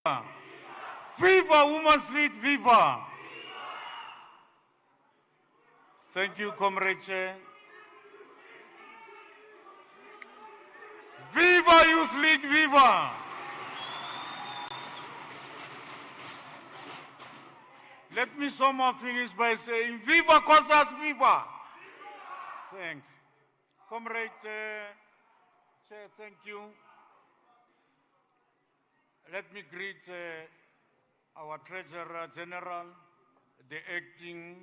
Viva Women's League, viva! Thank you, Comrade Chair. Viva Youth League, viva! Let me somehow finish by saying, Viva Cosas, viva! Thanks. Comrade Chair, thank you. Let me greet our Treasurer General, the Acting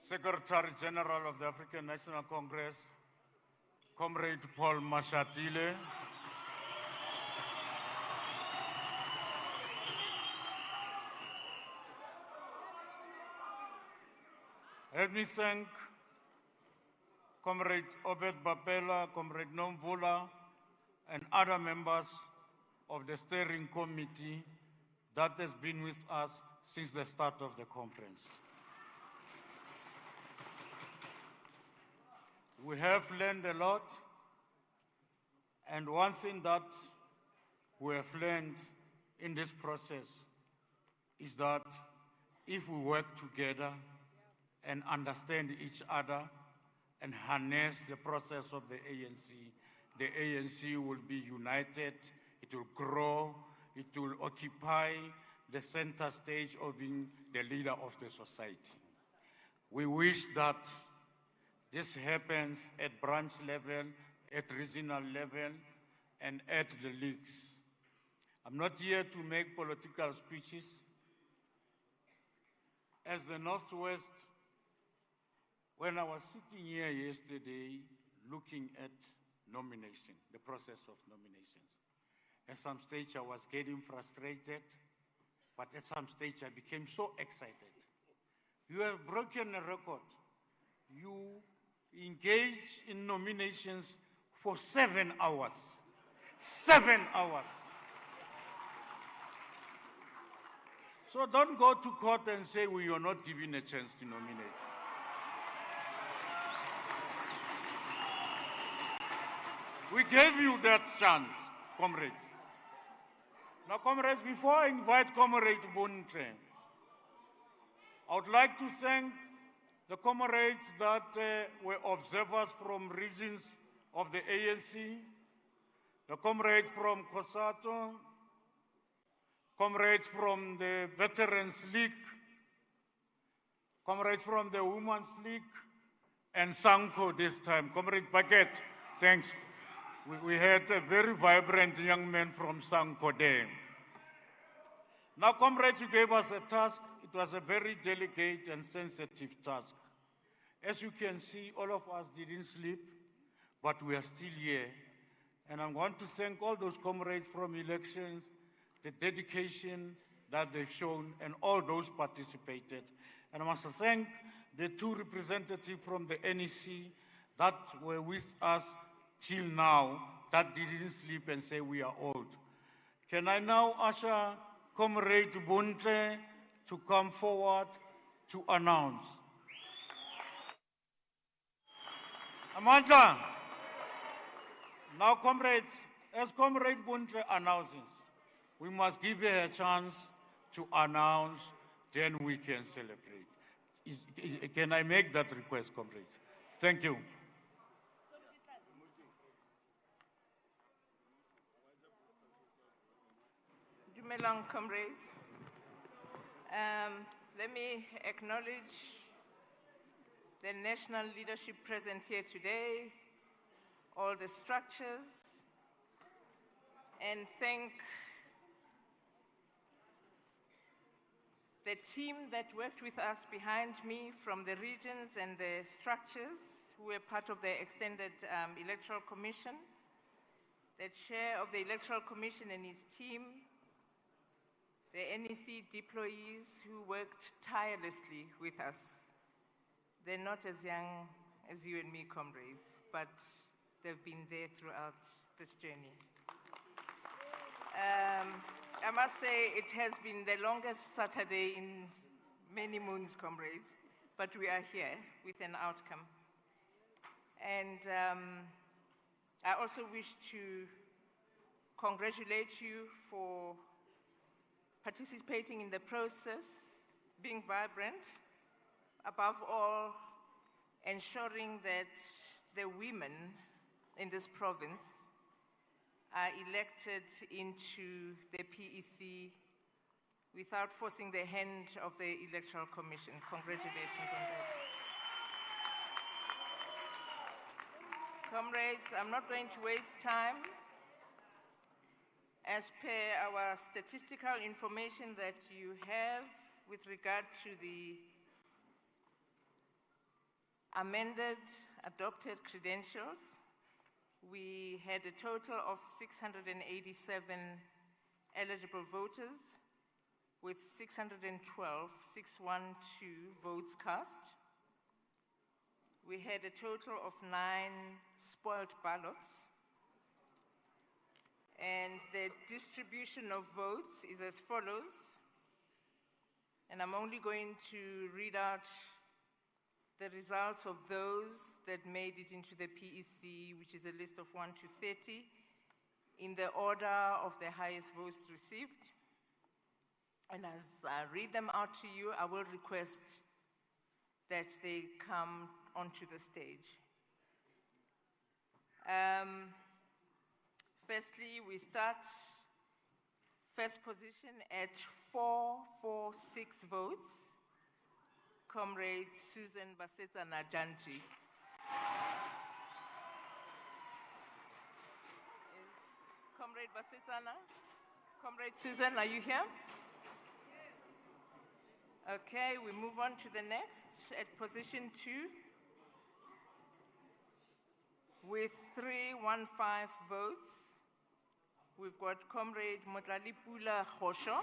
Secretary General of the African National Congress, Comrade Paul Mashatile. Let me thank Comrade Obed Bapela, Comrade Nomvula, and other members of the steering committee that has been with us since the start of the conference. We have learned a lot, and one thing that we have learned in this process is that if we work together and understand each other and harness the process of the ANC will be united, it will grow, it will occupy the center stage of being the leader of the society. We wish that this happens at branch level, at regional level, and at the leagues. I'm not here to make political speeches. As the Northwest, when I was sitting here yesterday looking at nomination, the process of nominations, at some stage I was getting frustrated, but at some stage I became so excited. You have broken a record. You engaged in nominations for 7 hours. 7 hours. So don't go to court and say we are not given a chance to nominate. We gave you that chance, comrades. Now, comrades, before I invite Comrade Bunte, I would like to thank the comrades that were observers from regions of the ANC, the comrades from COSATU, comrades from the Veterans League, comrades from the Women's League, and Sanko this time. Comrade Paquet, thanks. We had a very vibrant young man from Sanko there. Now, comrades, you gave us a task. It was a very delicate and sensitive task. As you can see, all of us didn't sleep, but we are still here. And I want to thank all those comrades from elections, the dedication that they've shown, and all those participated. And I must thank the 2 representatives from the NEC that were with us till now, that didn't sleep and say we are old. Can I now usher Comrade Bunte to come forward to announce? Amandla. Now, comrades, as Comrade Bunte announces, we must give her a chance to announce, then we can celebrate. Can I make that request, comrades? Thank you. Dumelang, comrades. Let me acknowledge the national leadership present here today, all the structures, and thank the team that worked with us behind me from the regions and the structures who were part of the extended Electoral Commission, the chair of the Electoral Commission and his team, the NEC deployees who worked tirelessly with us. They're not as young as you and me, comrades, but they've been there throughout this journey. I must say it has been the longest Saturday in many moons, comrades, but we are here with an outcome. And I also wish to congratulate you for participating in the process, being vibrant, above all, ensuring that the women in this province are elected into the PEC without forcing the hand of the Electoral Commission. Congratulations on that. Comrades, I'm not going to waste time. As per our statistical information that you have with regard to the amended, adopted credentials, we had a total of 687 eligible voters with 612 votes cast. We had a total of 9 spoiled ballots. And the distribution of votes is as follows. And I'm only going to read out the results of those that made it into the PEC, which is a list of 1 to 30, in the order of the highest votes received. And as I read them out to you, I will request that they come onto the stage. Firstly, we start first position at 446 votes. Comrade Susan Basetsana Janji. Comrade Basetsana? Comrade Susan, are you here? Okay, we move on to the next at position 2 with 315 votes. We've got Comrade Motlalipula Khosho.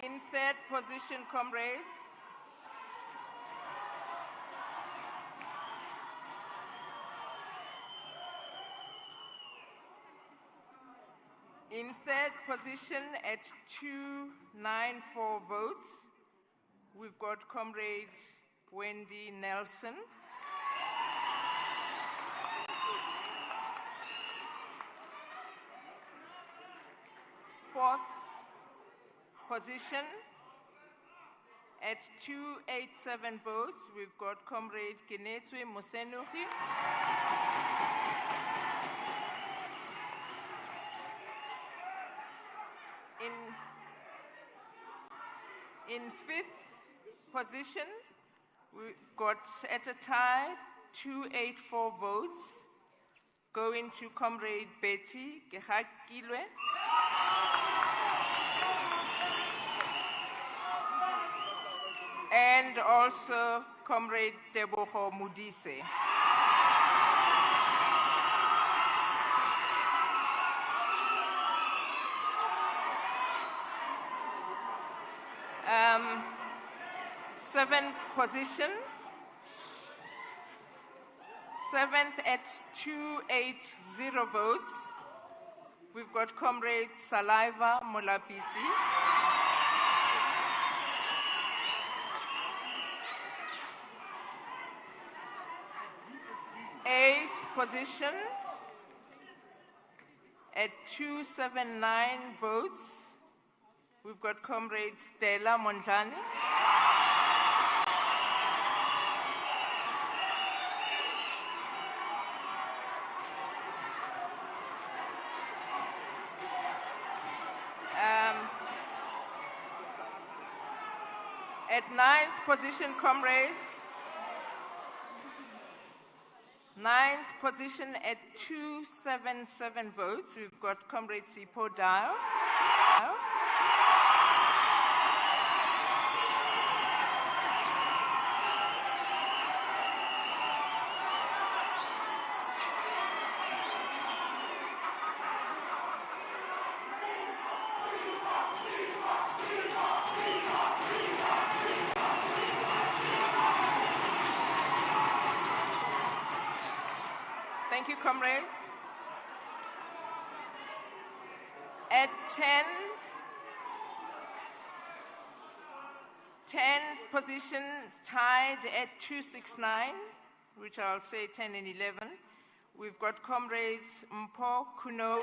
In third position, comrades, in third position at 294 votes, we've got Comrade Wendy Nelson. Fourth position at 287 votes, we've got Comrade Kenetswe Mosenuhi. In fifth position, we've got at a tie 284 votes going to Comrade Betty Gehakilwe. And also Comrade Teboho Mudise. Seventh position, seventh at 280 votes, we've got Comrade Saliva Molapisi. Eighth position at 279 votes, we've got Comrade Stella Mondlane. At ninth position, comrades, ninth position at 277 votes, we've got Comrade Sipho Dial. Thank you, comrades. 10th position tied at 269, which I'll say 10 and 11. We've got comrades Mpho Kuno,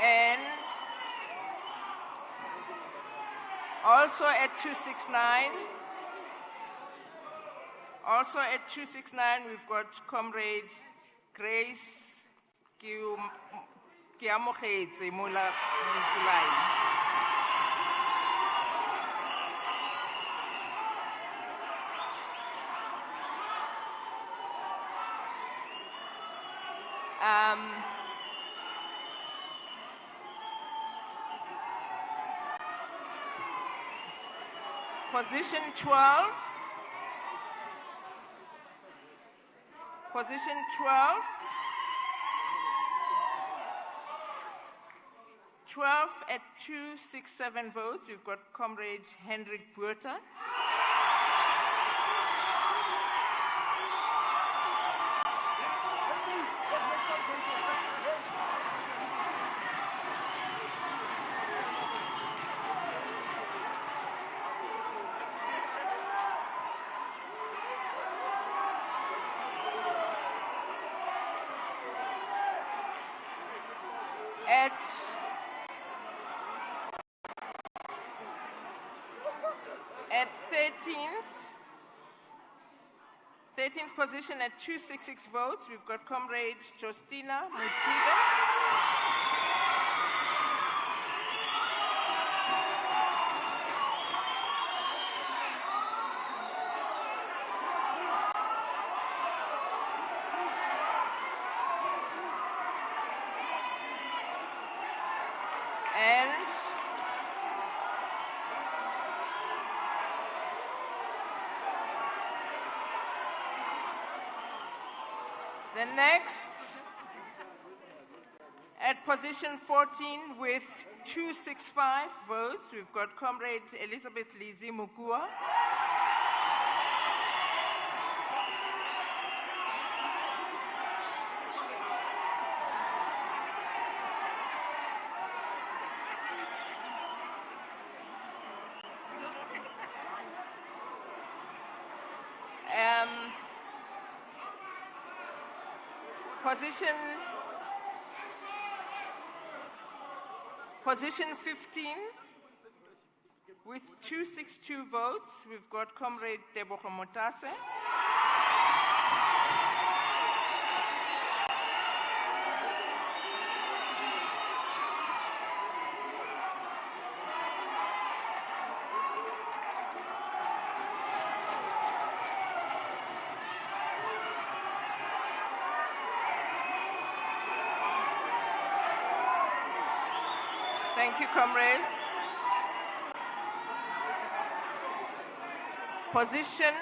and also at 269, we've got comrade Grace Kiamogetse Mula Mkulai. Position 12. Position 12. 12 at 267 votes. We've got comrade Hendrik Buerta. At 13th position at 266 votes, we've got comrade Justina Mutiba. And the next, at position 14 with 265 votes, we've got comrade Elizabeth Lizi Mugua. Position 15 with 262 votes, we've got comrade Tebogo Motase. Thank you, comrades. Position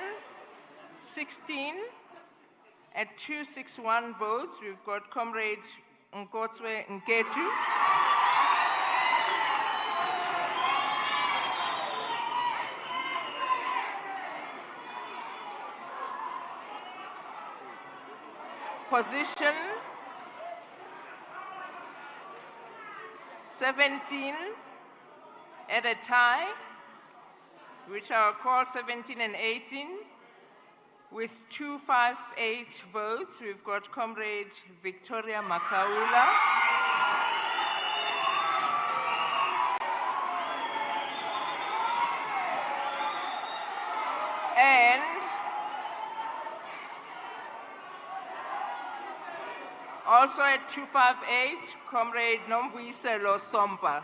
16 at 261 votes, we've got comrade Nkotswe Nketu. Position 17 at a tie, which I'll call 17 and 18, with 258 votes. We've got comrade Victoria Makaula. And also at 258, comrade Nomvuyiselo Sompa.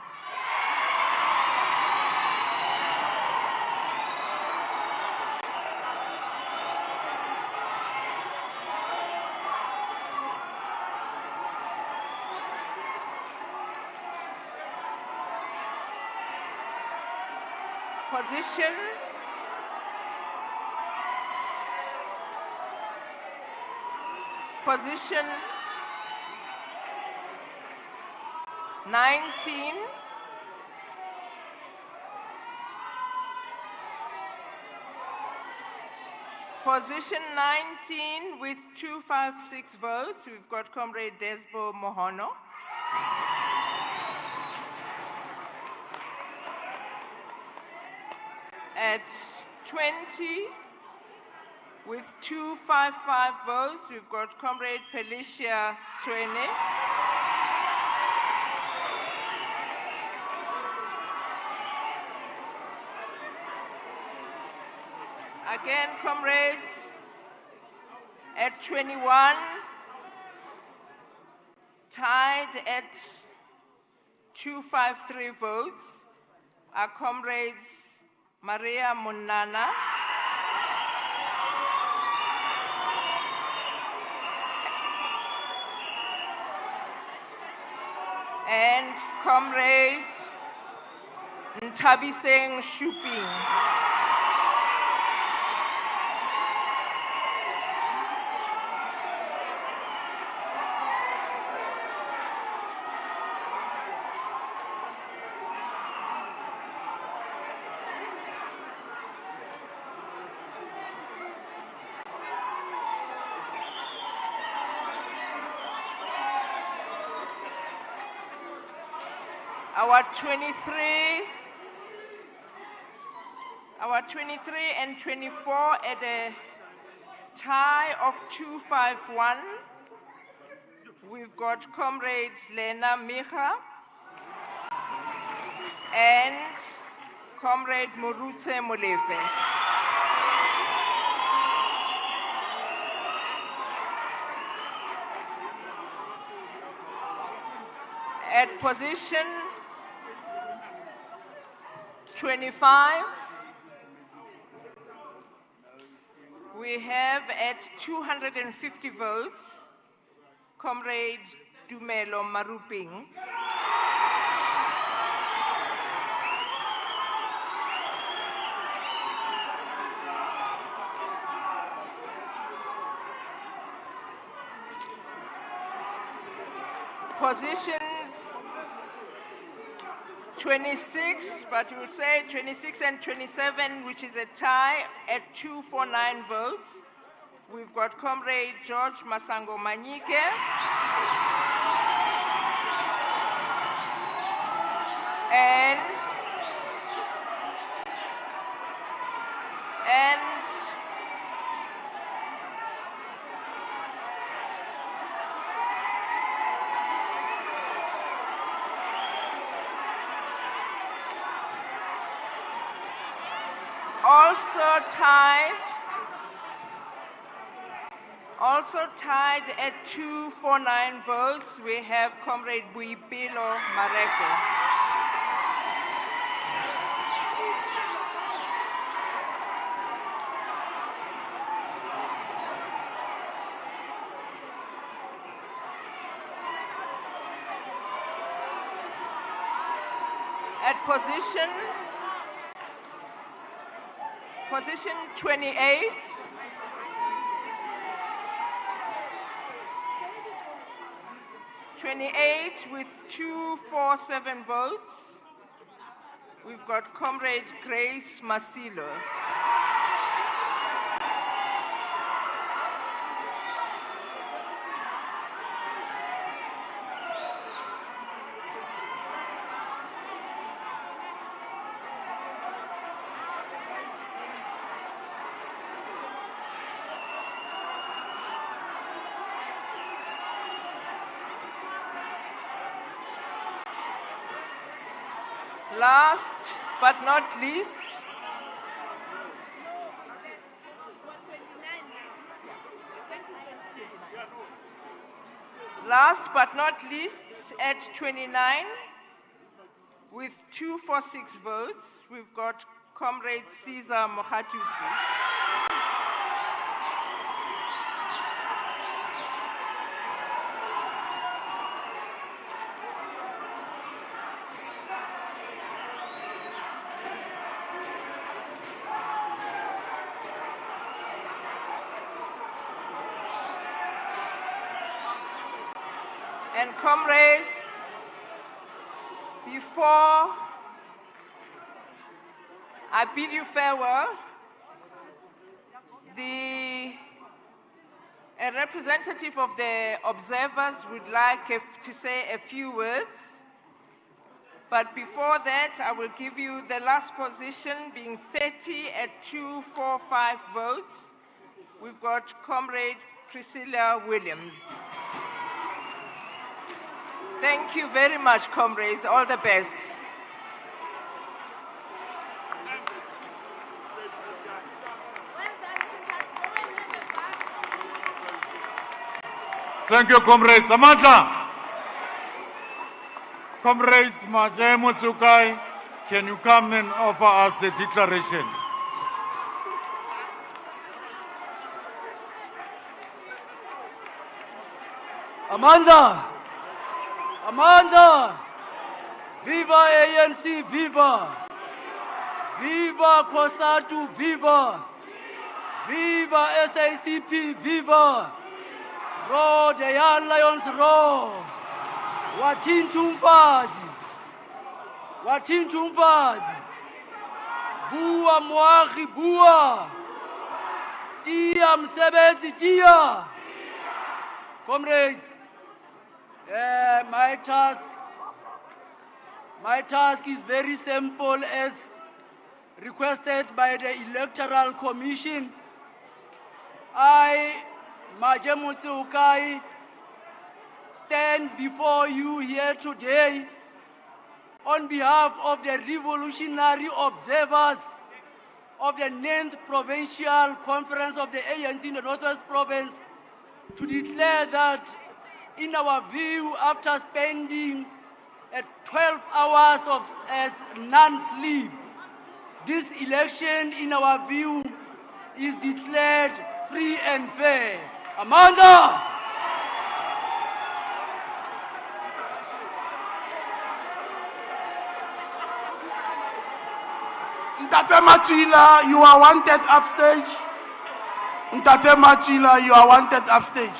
Position 19. Position 19 with 256 votes, we've got Comrade Desbo Mohono. At 20 with 255 votes, we've got Comrade Felicia Tswene. Again, comrades, at 21, tied at 253 votes, are comrades Maria Munana and comrade Ntabiseng Shuping. Our 23 and 24 at a tie of 251. We've got Comrade Lena Mija and Comrade Morutse Molefe. At position 25, we have at 250 votes, Comrade Dumelo Maruping. Positions 26, but we'll say 26 and 27, which is a tie at 249 votes. We've got Comrade George Masango Manyike and also tied at 249 votes, we have Comrade Buipilo Mareko. At position 28, with 247 votes, we've got Comrade Grace Masilo. Last but not least, at 29, with 246 votes, we've got Comrade Caesar Mohatutsi. And comrades, before I bid you farewell, A representative of the observers would like to say a few words. But before that, I will give you the last position, being 30 at 245 votes. We've got Comrade Priscilla Williams. Thank you very much, comrades. All the best. Thank you, comrades. Amandla. Comrade Majay Mutsukai, can you come and offer us the declaration? Amandla! Amandla! Viva ANC, viva! Viva COSATU, viva! Viva SACP, viva! Roar, the young lions roar! Wathinta umfazi! Wathinta umfazi! Bua moagi, bua! Tia msebenzi, tia! Comrades, my task is very simple, as requested by the Electoral Commission. I, Majay Mutsukai, stand before you here today on behalf of the revolutionary observers of the 9th Provincial Conference of the ANC in the Northwest Province to declare that, in our view, after spending 12 hours of non-sleep, this election, in our view, is declared free and fair. Amanda! Ntate Machila, you are wanted upstage. Ntate Machila, you are wanted upstage.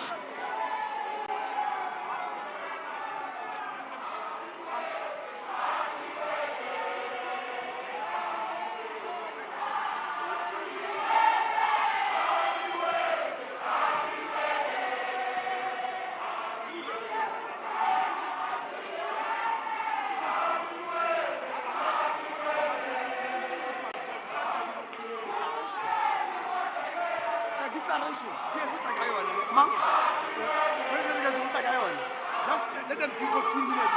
Let them see for 2 minutes.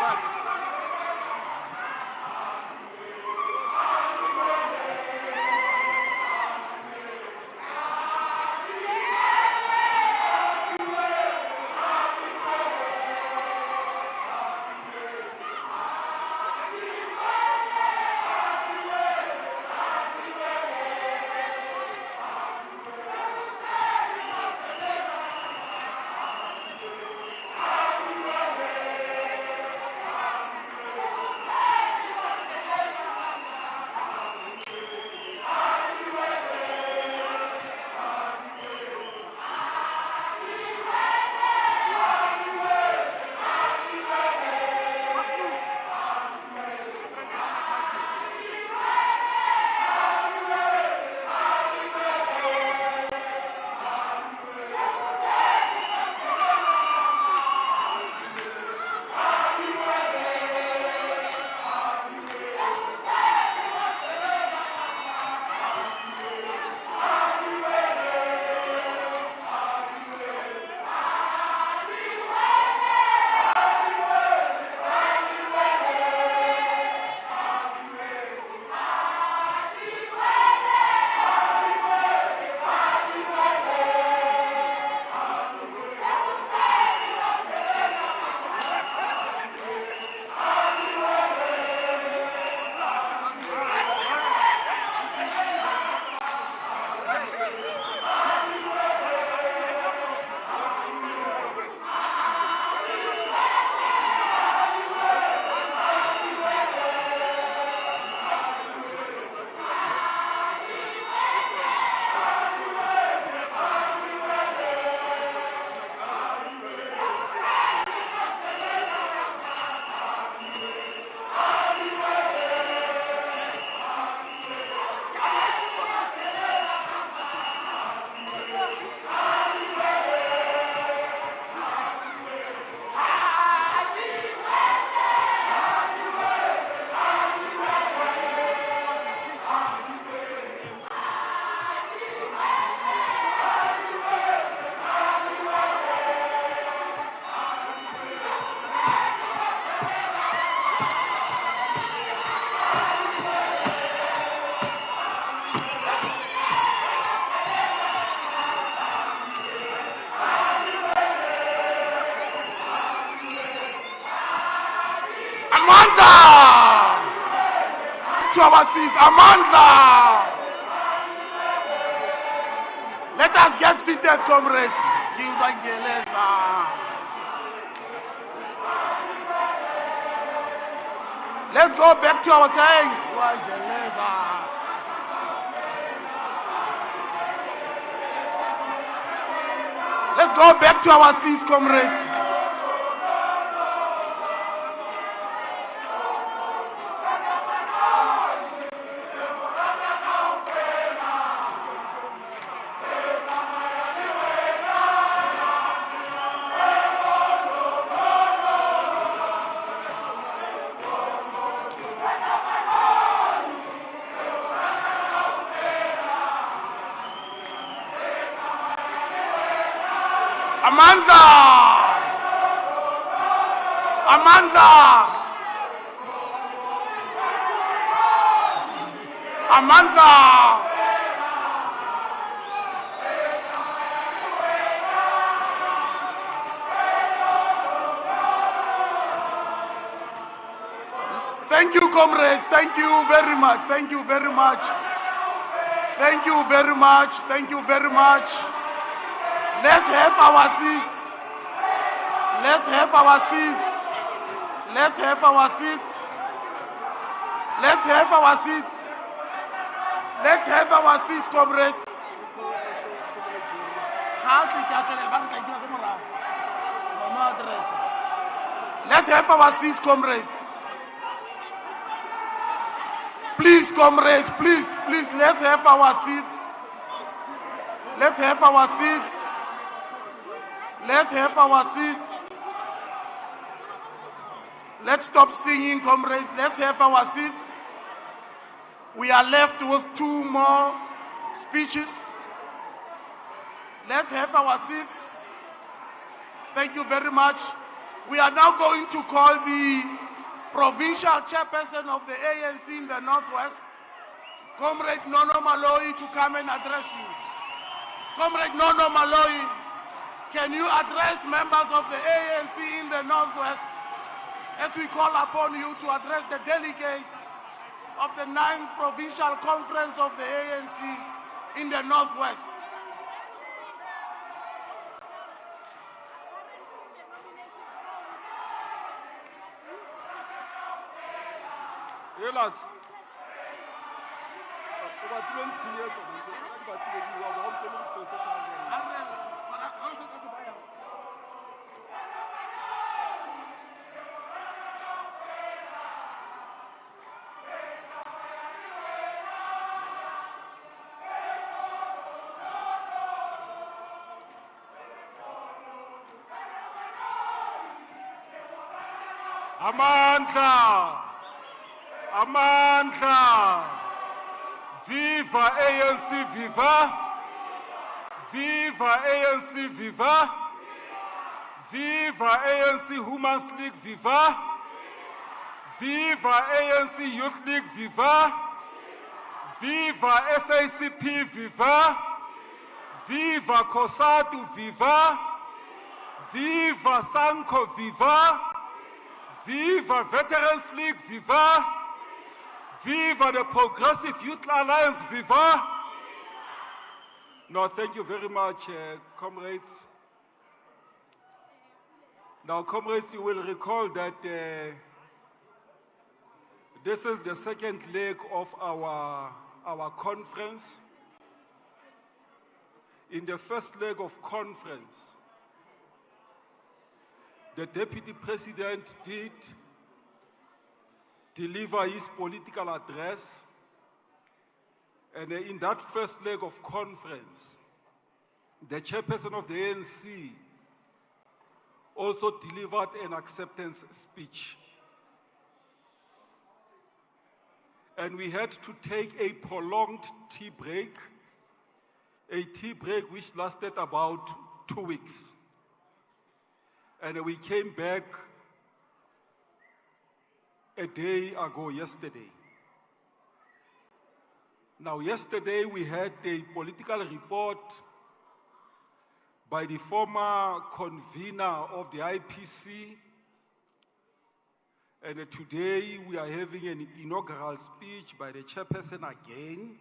Amandla! To our seats, Amandla! Let us get seated, comrades. Let's go back to our time. Let's go back to our seats, comrades. Amandla! Amandla! Amandla! Thank you, comrades. Thank you very much. Thank you very much. Thank you very much. Thank you very much. Let's have our seats. Let's have our seats. Let's have our seats. Let's have our seats. Let's have our seats, comrades. Let's have our seats, comrades. Please, comrades, please, let's have our seats. Let's have our seats. Let's have our seats. Let's stop singing, comrades. Let's have our seats. We are left with 2 more speeches. Let's have our seats. Thank you very much. We are now going to call the provincial chairperson of the ANC in the Northwest, Comrade Nono Malloy, to come and address you. Comrade Nono Malloy, can you address members of the ANC in the Northwest as we call upon you to address the delegates of the 9th Provincial Conference of the ANC in the Northwest? Yes. Amandla! Amandla! Viva ANC, viva! Viva ANC, viva! Viva ANC Women's League, viva! Viva ANC Youth League, viva! Viva SACP, viva! Viva COSATU, viva! Viva SANCO, viva! Viva Veterans League, viva! Viva the Progressive Youth Alliance, viva! No, thank you very much, comrades. Now, comrades, you will recall that this is the second leg of our conference. In the first leg of conference, the Deputy President did deliver his political address, and in that first leg of conference, the chairperson of the ANC also delivered an acceptance speech. And we had to take a prolonged tea break which lasted about 2 weeks. And we came back a day ago, yesterday. Now, yesterday we had a political report by the former convener of the IPC, And today we are having an inaugural speech by the chairperson again,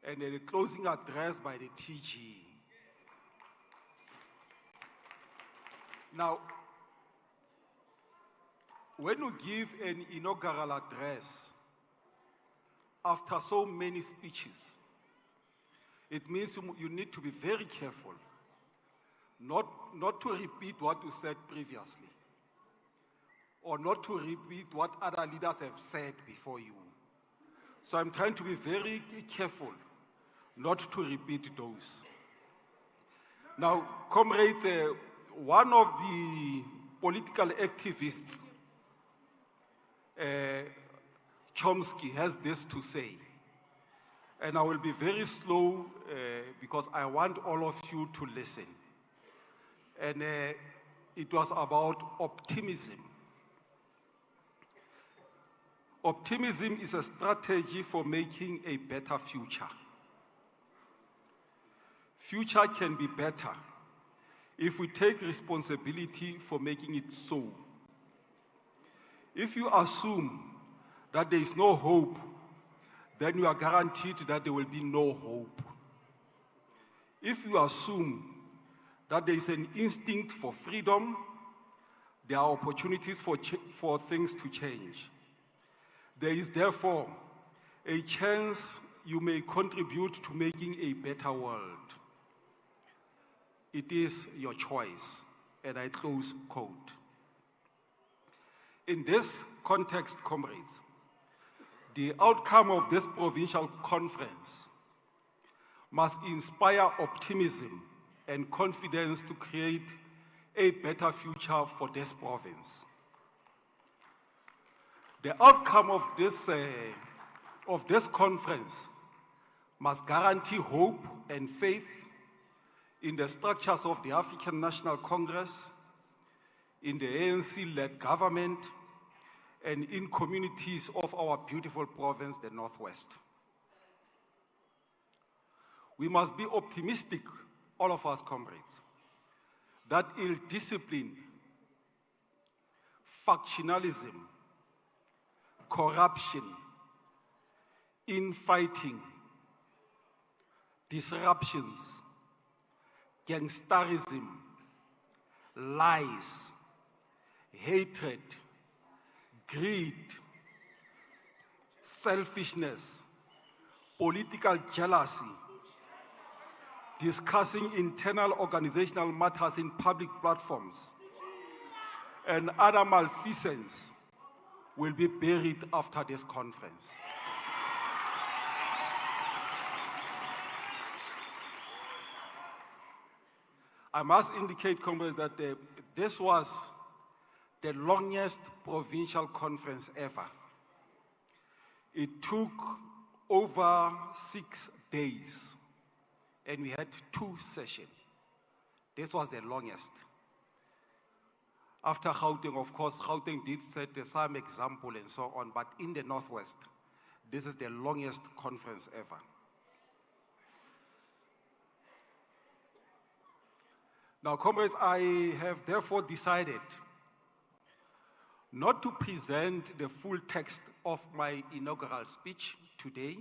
and a closing address by the TG. Now, when you give an inaugural address after so many speeches, it means you need to be very careful not to repeat what you said previously, or not to repeat what other leaders have said before you. So I'm trying to be very careful not to repeat those. Now, comrades, one of the political activists, Chomsky, has this to say. And I will be very slow because I want all of you to listen. And it was about optimism. Optimism is a strategy for making a better future. Future can be better if we take responsibility for making it so. If you assume that there is no hope, then you are guaranteed that there will be no hope. If you assume that there is an instinct for freedom, there are opportunities for things to change. There is therefore a chance you may contribute to making a better world. It is your choice, and I close quote. In this context, comrades, the outcome of this provincial conference must inspire optimism and confidence to create a better future for this province. The outcome of this conference must guarantee hope and faith in the structures of the African National Congress, in the ANC-led government, and in communities of our beautiful province, the Northwest. We must be optimistic, all of us comrades, that ill-discipline, factionalism, corruption, infighting, disruptions, gangsterism, lies, hatred, greed, selfishness, political jealousy, discussing internal organizational matters in public platforms, and other malfeasance will be buried after this conference. I must indicate, comrades, that this was the longest provincial conference ever. It took over 6 days, and we had 2 sessions. This was the longest. After Gauteng, of course, Gauteng did set some example and so on, but in the Northwest, this is the longest conference ever. Now, comrades, I have therefore decided not to present the full text of my inaugural speech today,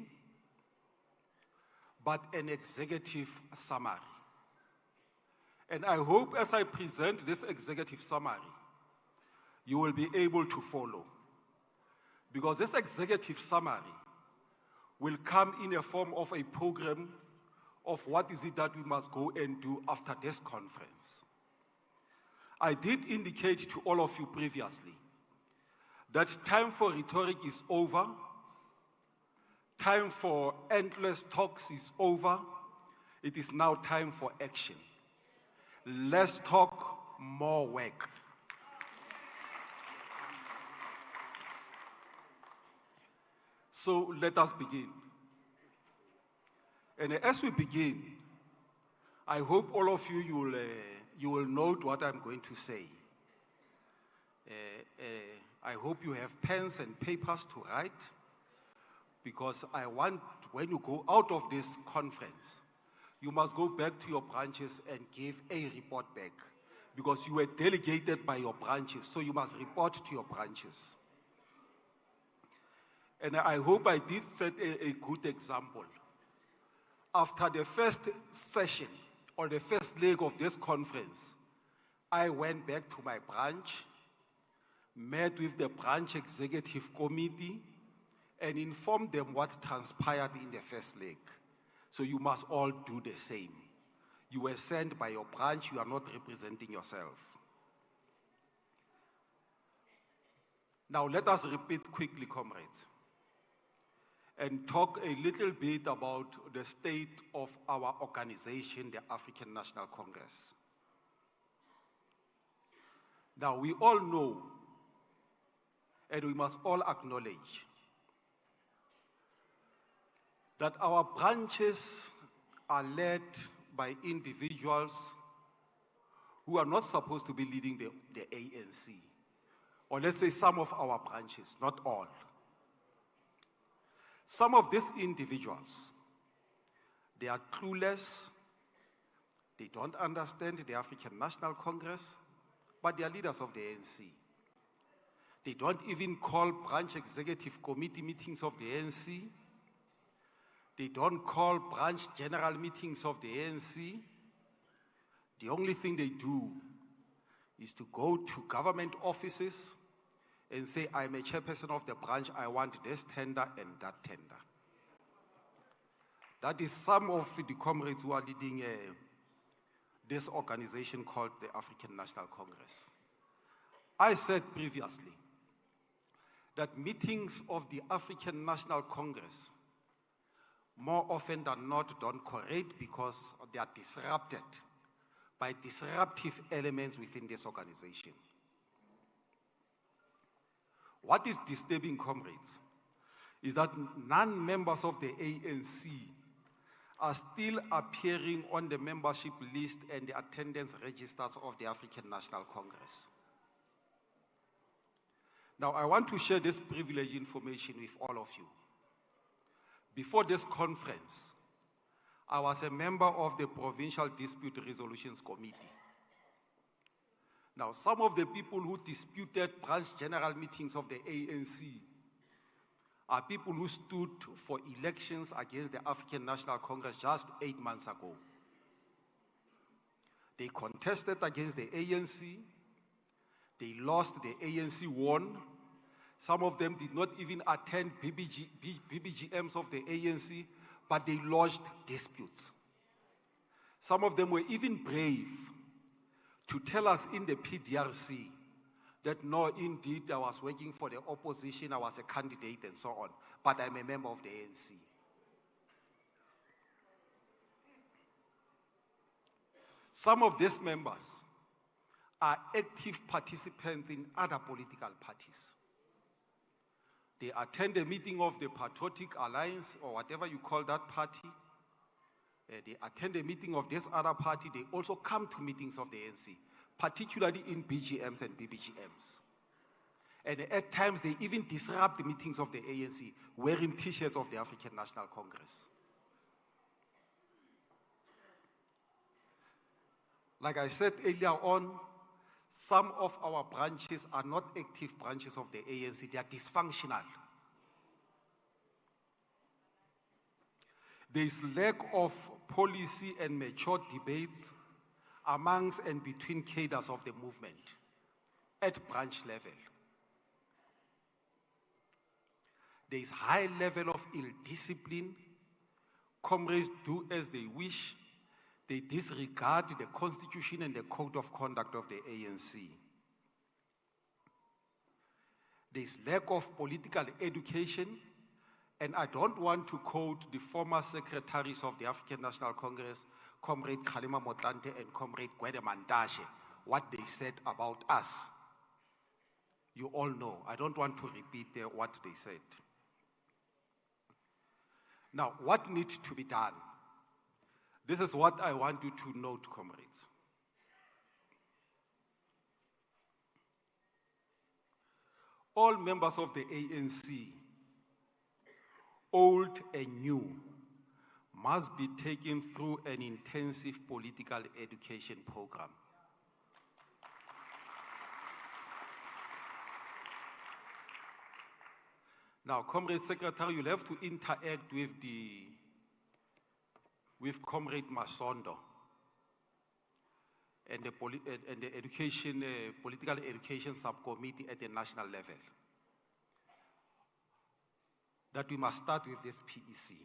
but an executive summary. And I hope as I present this executive summary, you will be able to follow. Because this executive summary will come in a form of a program of what is it that we must go and do after this conference. I did indicate to all of you previously that time for rhetoric is over, time for endless talks is over, it is now time for action. Less talk, more work. So let us begin. And as we begin, I hope all of you will note what I'm going to say. I hope you have pens and papers to write, because I want, when you go out of this conference, you must go back to your branches and give a report back. because you were delegated by your branches, so you must report to your branches. And I hope I did set a good example. After the first session, or the first leg of this conference, I went back to my branch, met with the branch executive committee, and informed them what transpired in the first leg. So you must all do the same. You were sent by your branch, you are not representing yourself. Now let us repeat quickly, comrades, and talk a little bit about the state of our organization, the African National Congress. Now we all know, and we must all acknowledge, that our branches are led by individuals who are not supposed to be leading the ANC. Or let's say some of our branches, not all. Some of these individuals, they are clueless, they don't understand the African National Congress, but they are leaders of the ANC. They don't even call branch executive committee meetings of the ANC. They don't call branch general meetings of the ANC. The only thing they do is to go to government offices and say, I'm a chairperson of the branch, I want this tender and that tender. That is some of the comrades who are leading this organization called the African National Congress. I said previously that meetings of the African National Congress more often than not don't correct because they are disrupted by disruptive elements within this organization. What is disturbing, comrades, is that non-members of the ANC are still appearing on the membership list and the attendance registers of the African National Congress. Now, I want to share this privileged information with all of you. Before this conference, I was a member of the Provincial Dispute Resolutions Committee. Now, some of the people who disputed branch general meetings of the ANC are people who stood for elections against the African National Congress just 8 months ago. They contested against the ANC. They lost, the ANC won. Some of them did not even attend BBGMs of the ANC, but they lodged disputes. Some of them were even brave to tell us in the PDRC that no, indeed, I was working for the opposition, I was a candidate and so on, but I'm a member of the ANC. Some of these members are active participants in other political parties. They attend a meeting of the Patriotic Alliance or whatever you call that party. They attend a meeting of this other party. They also come to meetings of the ANC, particularly in BGMs and BBGMs. And at times, they even disrupt the meetings of the ANC wearing T-shirts of the African National Congress. Like I said earlier on, some of our branches are not active branches of the ANC, they are dysfunctional. There is lack of policy and mature debates amongst and between cadres of the movement at branch level. There is high level of ill-discipline. Comrades do as they wish. They disregard the constitution and the code of conduct of the ANC. There is lack of political education, and I don't want to quote the former secretaries of the African National Congress, Comrade Kgalema Motlanthe and Comrade Gwede Mantashe, what they said about us. You all know. I don't want to repeat what they said. Now, what needs to be done? This is what I want you to note, comrades. All members of the ANC, old and new, must be taken through an intensive political education program. Now, Comrade Secretary, you'll have to interact with Comrade Masondo and the Political Education Subcommittee at the national level. That we must start with this PEC.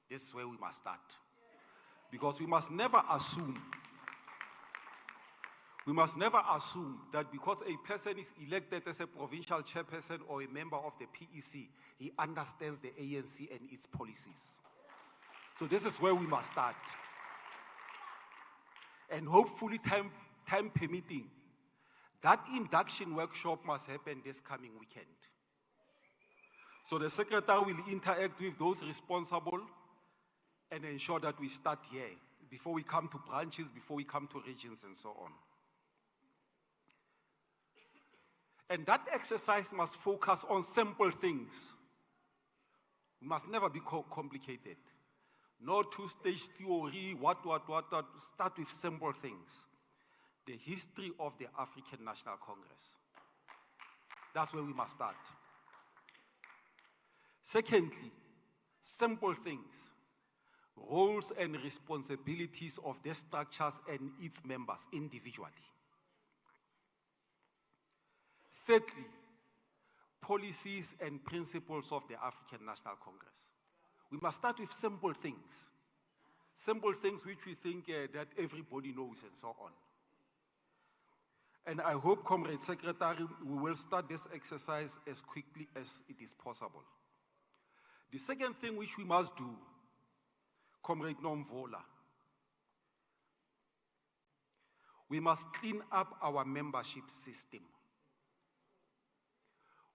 This is where we must start. Because we must never assume that because a person is elected as a provincial chairperson or a member of the PEC, he understands the ANC and its policies. So this is where we must start. And hopefully, time permitting, that induction workshop must happen this coming weekend. So the Secretary will interact with those responsible and ensure that we start here, before we come to branches, before we come to regions and so on. And that exercise must focus on simple things. We must never be complicated. No two-stage theory, what. Start with simple things. The history of the African National Congress. That's where we must start. Secondly, simple things. Roles and responsibilities of the structures and its members individually. Thirdly, policies and principles of the African National Congress. We must start with simple things. Simple things which we think that everybody knows and so on. And I hope, Comrade Secretary, we will start this exercise as quickly as it is possible. The second thing which we must do, Comrade Nomvola, we must clean up our membership system.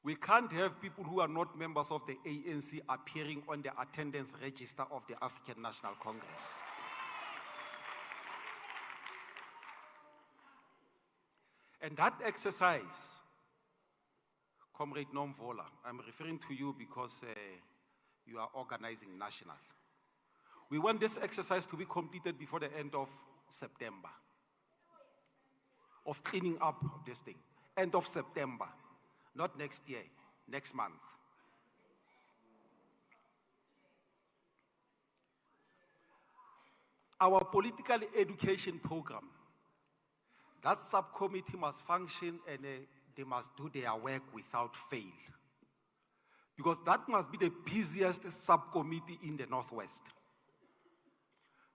We can't have people who are not members of the ANC appearing on the attendance register of the African National Congress. And that exercise, Comrade Nomvola, I'm referring to you because you are organizing national. We want this exercise to be completed before the end of September, of cleaning up this thing. End of September, not next year, next month. Our political education program, that subcommittee must function and they must do their work without fail. Because that must be the busiest subcommittee in the Northwest.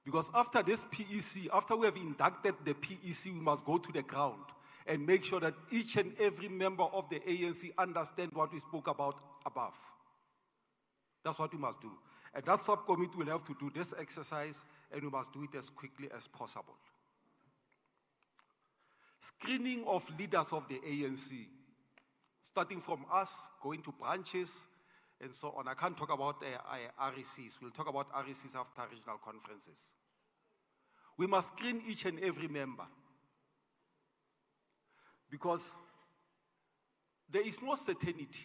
Because after this PEC, after we have inducted the PEC, we must go to the ground and make sure that each and every member of the ANC understand what we spoke about above. That's what we must do. And that subcommittee will have to do this exercise, and we must do it as quickly as possible. Screening of leaders of the ANC, starting from us, going to branches, and so on. I can't talk about RECs. We'll talk about RECs after regional conferences. We must screen each and every member. Because there is no certainty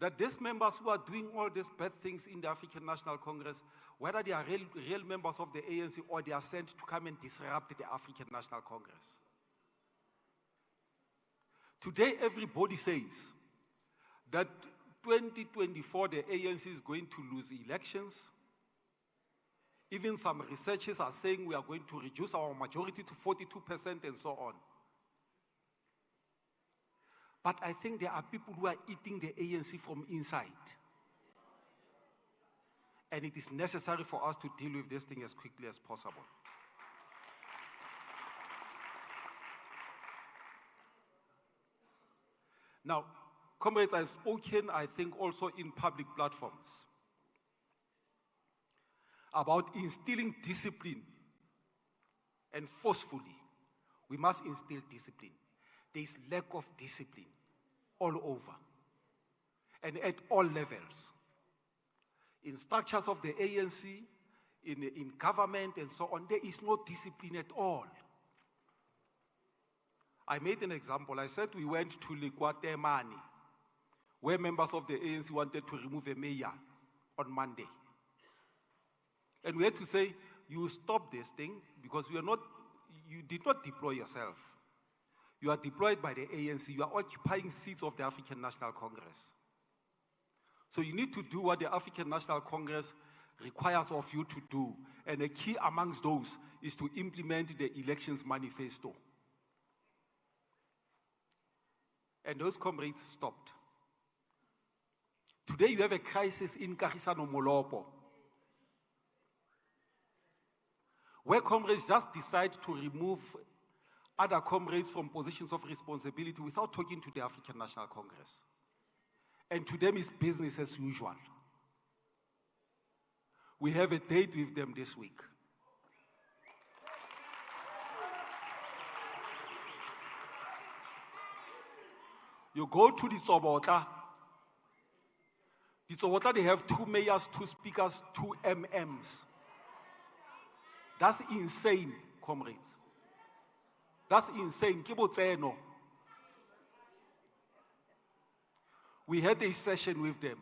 that these members who are doing all these bad things in the African National Congress, whether they are real members of the ANC or they are sent to come and disrupt the African National Congress. Today, everybody says that 2024, the ANC is going to lose elections. Even some researchers are saying we are going to reduce our majority to 42% and so on. But I think there are people who are eating the ANC from inside. And it is necessary for us to deal with this thing as quickly as possible. Now, comrades, I've spoken, I think, also in public platforms about instilling discipline, and forcefully. We must instill discipline. There is lack of discipline all over and at all levels. In structures of the ANC, in government and so on, there is no discipline at all. I made an example. I said we went to Likwatemane, where members of the ANC wanted to remove a mayor on Monday. And we had to say, you stop this thing because you did not deploy yourself. You are deployed by the ANC. You are occupying seats of the African National Congress. So you need to do what the African National Congress requires of you to do. And a key amongst those is to implement the elections manifesto. And those comrades stopped. Today you have a crisis in Kagisano Molopo, where comrades just decide to remove other comrades from positions of responsibility without talking to the African National Congress. And to them it's business as usual. We have a date with them this week. You go to the Sobota. The Sobota, they have 2 mayors, 2 speakers, 2 MMs. That's insane, comrades. That's insane. Kibotseno. We had a session with them.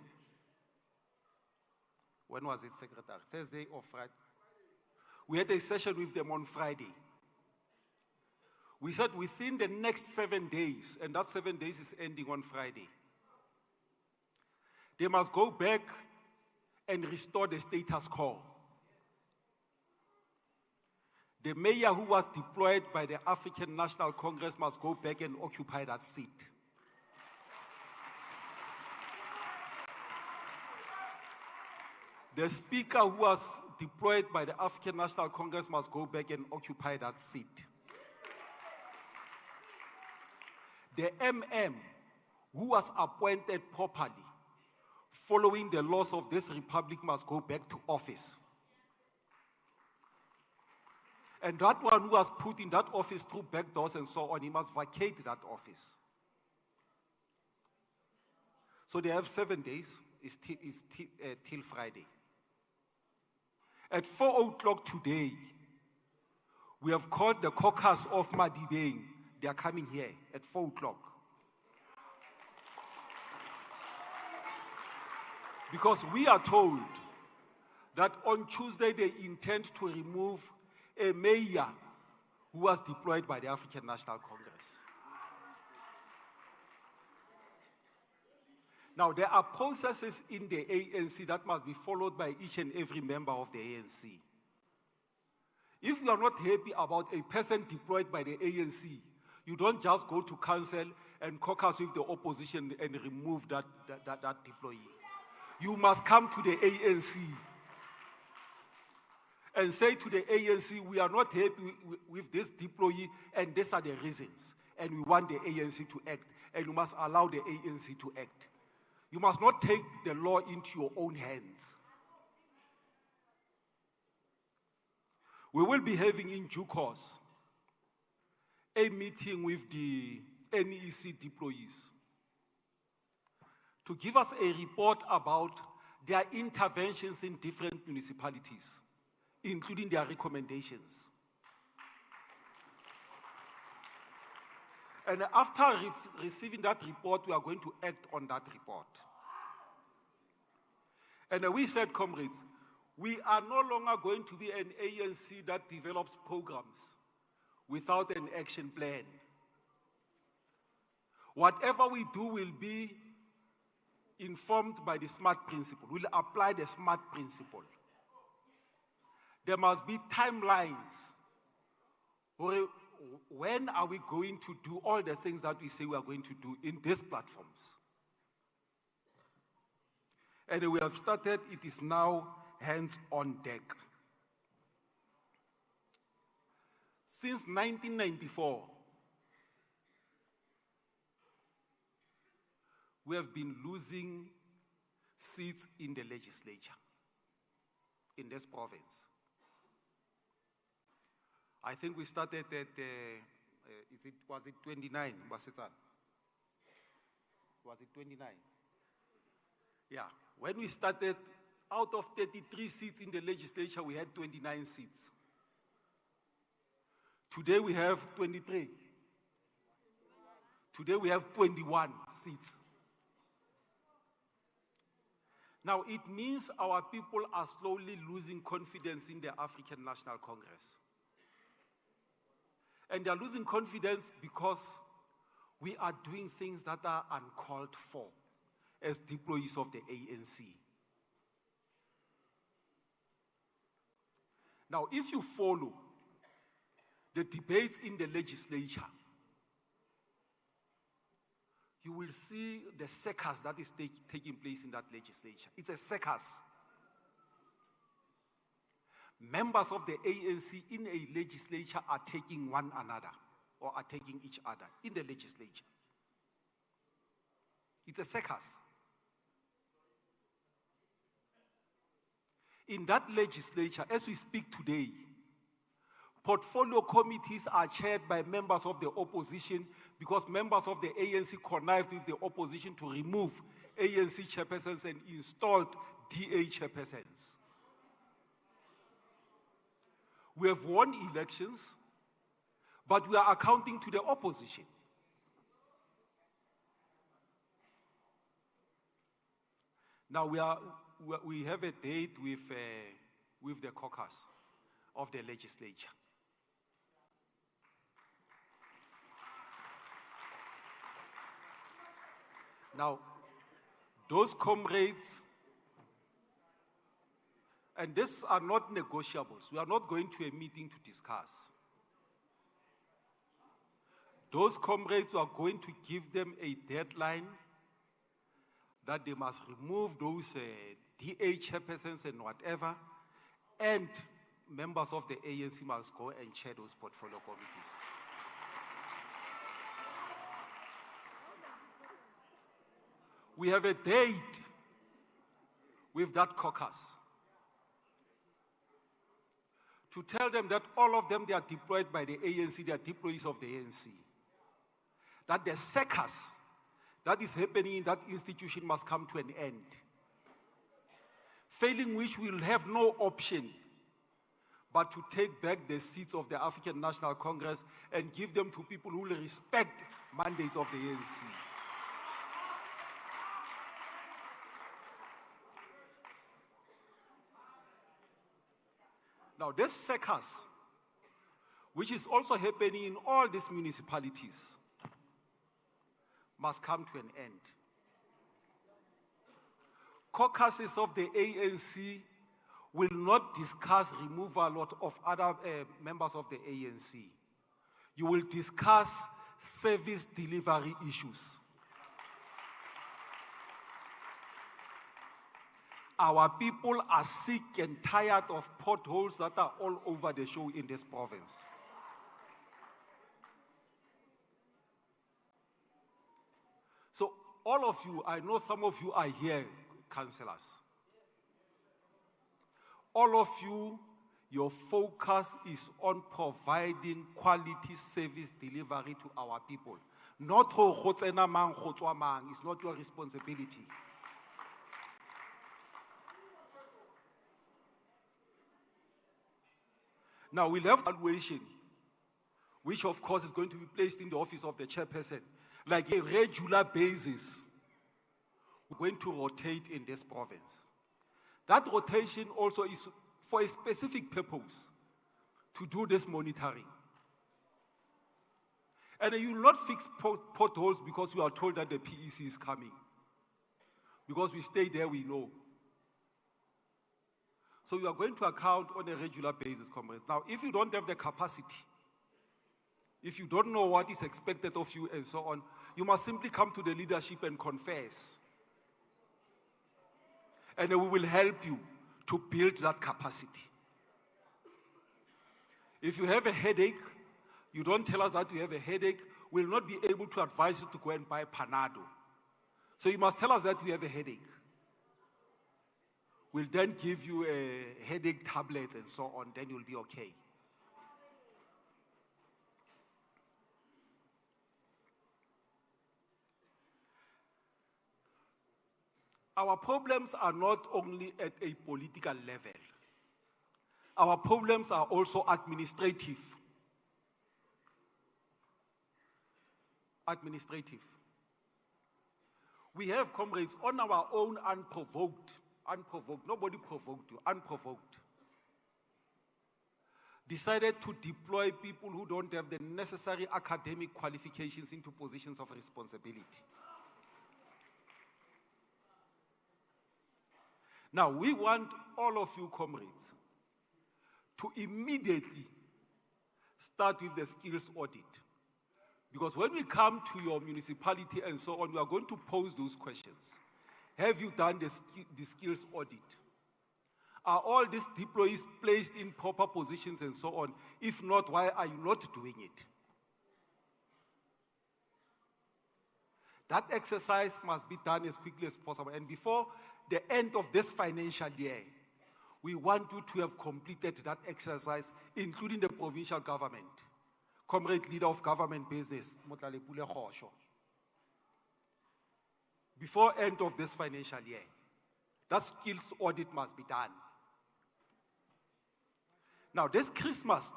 When was it, Secretary? Thursday or Friday? We had a session with them on Friday. We said within the next 7 days, and that 7 days is ending on Friday, they must go back and restore the status quo. The mayor who was deployed by the African National Congress must go back and occupy that seat. The speaker who was deployed by the African National Congress must go back and occupy that seat. The MM who was appointed properly following the laws of this republic must go back to office. And that one who was put in that office through back doors and so on, he must vacate that office. So they have 7 days, till Friday. At 4 o'clock today, we have called the caucus of Madibeng. They are coming here at 4 o'clock. Because we are told that on Tuesday they intend to remove a mayor who was deployed by the African National Congress. Now, there are processes in the ANC that must be followed by each and every member of the ANC. If you are not happy about a person deployed by the ANC, you don't just go to council and caucus with the opposition and remove that deployee. You must come to the ANC and say to the ANC, we are not happy with this deployee and these are the reasons. And we want the ANC to act, and you must allow the ANC to act. You must not take the law into your own hands. We will be having in due course a meeting with the NEC deployees to give us a report about their interventions in different municipalities, including their recommendations. And after receiving that report, we are going to act on that report. And we said, comrades, we are no longer going to be an ANC that develops programs without an action plan. Whatever we do will be informed by the SMART principle. We'll apply the SMART principle. There must be timelines. When are we going to do all the things that we say we are going to do in these platforms? And we have started, it is now hands on deck. Since 1994, we have been losing seats in the legislature in this province. I think we started at, was it 29, Basitsan? Was it 29? Yeah, when we started, out of 33 seats in the legislature, we had 29 seats. Today we have 23. Today we have 21 seats. Now, it means our people are slowly losing confidence in the African National Congress. And they are losing confidence because we are doing things that are uncalled for. as deployees of the ANC. Now, if you follow the debates in the legislature, you will see the circus that is taking place in that legislature. It's a circus. Members of the ANC in a legislature are taking one another or are taking each other in the legislature. It's a circus. In that legislature, as we speak today, portfolio committees are chaired by members of the opposition because members of the ANC connived with the opposition to remove ANC chairpersons and installed DA chairpersons. We have won elections, but we are accounting to the opposition. Now we have a date with the caucus of the legislature. Now, those comrades, and these are not negotiables. We are not going to a meeting to discuss. Those comrades, we are going to give them a deadline that they must remove those DA chairpersons and whatever, and members of the ANC must go and chair those portfolio committees. We have a date with that caucus to tell them that all of them, they are deployed by the ANC, they are deployees of the ANC. That the circus that is happening in that institution must come to an end. Failing which, we will have no option but to take back the seats of the African National Congress and give them to people who will respect mandates of the ANC. Now, this circus, which is also happening in all these municipalities, must come to an end. Caucuses of the ANC will not discuss removal of other members of the ANC. You will discuss service delivery issues. Our people are sick and tired of potholes that are all over the show in this province. So all of you, I know some of you are here, councillors. All of you, your focus is on providing quality service delivery to our people. Not it's not your responsibility. Now, we'll have evaluation, which of course is going to be placed in the office of the chairperson, like a regular basis. We're going to rotate in this province. That rotation also is for a specific purpose, to do this monitoring. And you will not fix potholes because you are told that the PEC is coming. Because we stay there, we know. So you are going to account on a regular basis, comrades. Now, if you don't have the capacity, if you don't know what is expected of you and so on, you must simply come to the leadership and confess. And we will help you to build that capacity. If you have a headache, you don't tell us that you have a headache, we'll not be able to advise you to go and buy Panado. So you must tell us that you have a headache. We'll then give you a headache tablet and so on, then you'll be okay. Our problems are not only at a political level. Our problems are also administrative. Administrative. We have, comrades, on our own, unprovoked, nobody provoked you, unprovoked, decided to deploy people who don't have the necessary academic qualifications into positions of responsibility. Now, we want all of you comrades to immediately start with the skills audit. Because when we come to your municipality and so on, we are going to pose those questions. Have you done the skills audit? Are all these employees placed in proper positions and so on? If not, why are you not doing it? That exercise must be done as quickly as possible. And before the end of this financial year, we want you to have completed that exercise, including the provincial government. Comrade Leader of Government Business, Motlalepule Khosho. Before end of this financial year, that skills audit must be done. Now, this Christmas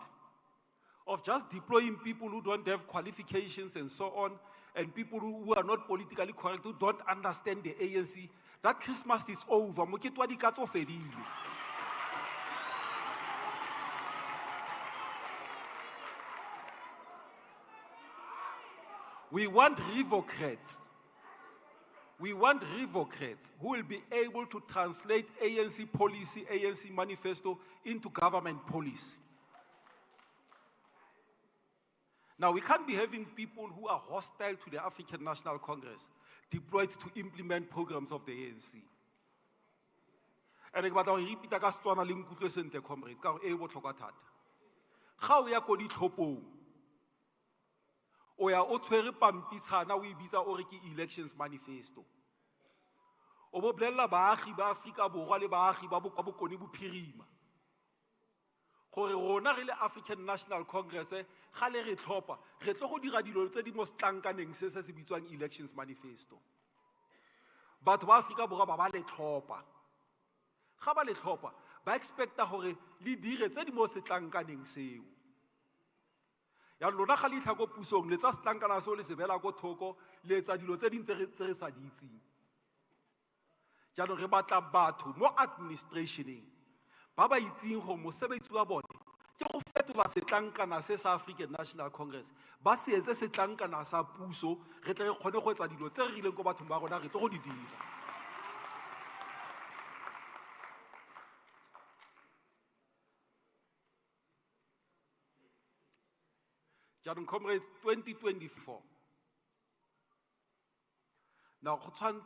of just deploying people who don't have qualifications and so on, and people who are not politically correct, who don't understand the ANC, that Christmas is over. Moketwa di katso fedile. We want revocrats. We want revocrats who will be able to translate ANC policy, ANC manifesto into government policy. Now, we can't be having people who are hostile to the African National Congress deployed to implement programs of the ANC. And I repeat, I want to repeat sentle, comrades, ka e botlhokwa thata. Ga o ya ko ditlhophong, o ya o tshwere pampitshana o e bitsa o re ke elections manifesto. O bo bolella baagi ba Afrika Borwa le baagi ba bokone bophirima. Gore rona re le African National Congress ga le re tlhopha re tlo go dira dilo tse di mo setlankaneng se se bitswang elections manifesto. Batho ba Afrika Borwa ba le tlhopha. Ga ba le tlhopha ba expecta gore le dire tse di mo setlankaneng seo. Ya lona ga le tlhako pusong le tsa setlankana seo le se bela go thoko le tsa dilo tse dintse re sa di itseng. Jaanong re batla batho mo administrationeng ba ba itseng go mosebetsi wa bone ke go fetola setlankana se sa African National Congress ba se etse setlankana sa puso re tle re kgone go etsa dilo tse re rileng go bathong ba rona re tle go di dira. Jaanong comrades 2024 now go tshwantse